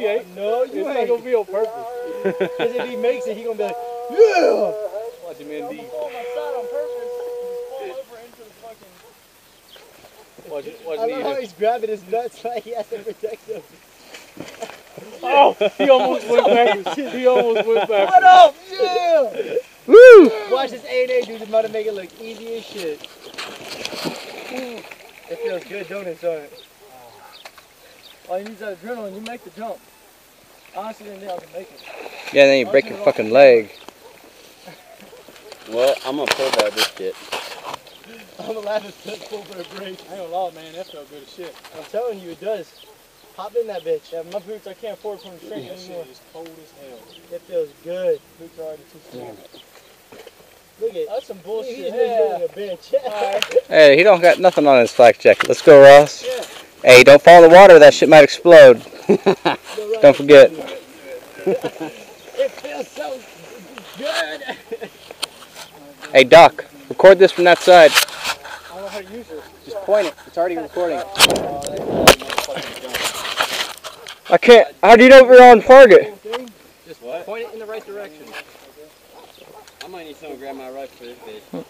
ain't. No, you ain't. It's not gonna be on purpose. Because if he makes it, he gonna be like, yeah! Watch him in deep. Fall on my side on purpose and just fall over into the fucking... Watch it. I Watch love how it. he's grabbing his nuts like he has to protect them. Oh, he almost went backwards. He almost went backwards. What up? Yeah! Woo! Watch this A&A dude about to make it look easy as shit. It feels good, don't it, son? All you need is that adrenaline, you make the jump. Honestly, didn't think I could make it. Yeah, then you break your fucking leg. Well, I'm gonna pull bar this shit. I'm gonna laugh at that full for a break. I ain't gonna lie, man. That felt good as shit. I'm telling you, it does. Hop in that bitch. Yeah, my boots, I can't afford from the shrink That anymore. shit is cold as hell. It feels good. Boots are already too small. Look at That's some bullshit. He's building a bench. Hey, he don't got nothing on his flak jacket. Let's go, Ross. Yeah. Hey, don't fall in the water. That shit might explode. Don't forget. It feels so good. Hey, Doc, record this from that side. I don't know how to use it. Just point it. It's already recording. I can't. How do you know if you're on target? Just what? Point it in the right direction. I might need someone to grab my rifle for this bitch.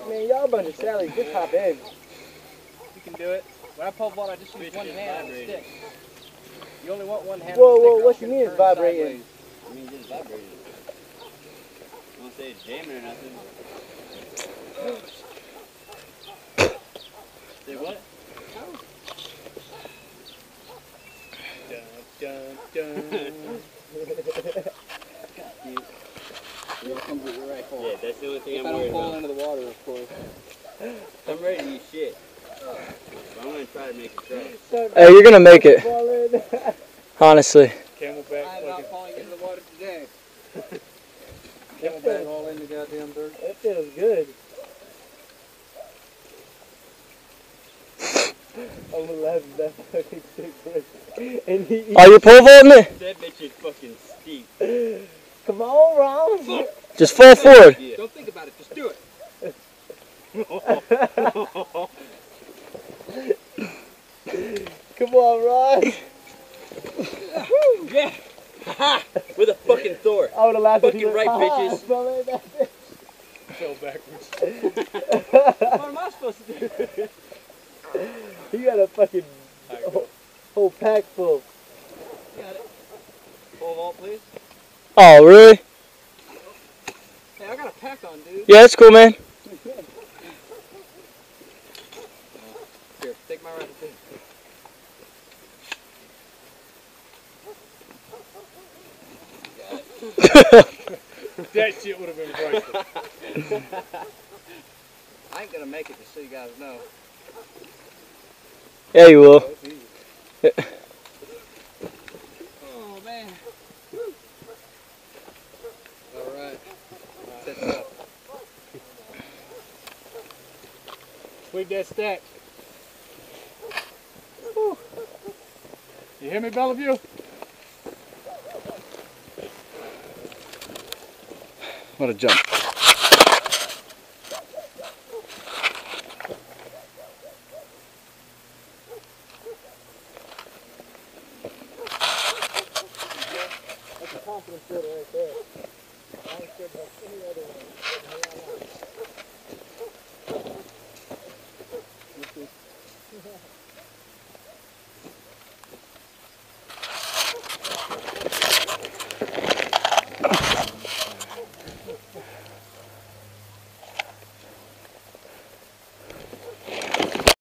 Man, y'all a bunch of Sallies. Just hop in. You can do it. When I pole vault, I just use one hand on the stick. You only want one hand Whoa, on the stick. whoa, or what else you it's mean gonna it's turn vibrating? sideways. I mean, just vibrating. I don't say it's jamming or nothing. Say what? Dun, dun, dun. Yeah, that's the only thing If I I'm don't worried fall about. into the water, of course. I'm ready to eat shit. But I'm gonna try to make it try. Hey, you're gonna make it. Honestly. Camelback. I'm not Fucking. falling into the water today. Camelback all in the goddamn dirt. It feels good. I'm gonna laugh at that fucking stick. And he Are you pole vaulting it? That bitch is fucking steep. Come on, Ron. Just fall forward. Yeah. Don't think about it, just do it. Come on, Ron. Yeah! With a fucking Thor. I would have laughed at you. Fucking right, bitches. Fell in that bitch. Fell backwards. What am I supposed to do? He got a fucking whole pack full. Got it. Pole vault, please. Oh, really? Hey, I got a pack on, dude. Yeah, that's cool, man. Here, take my rifle, too. That shit would have been priceless. I ain't gonna make it, just so you guys know. Yeah, you will. Oh, man. Alright. Set it up. Swing that stack. Whew. You hear me, Bellevue? What a jump. That's a confidence builder right there. I ain't scared about any other one.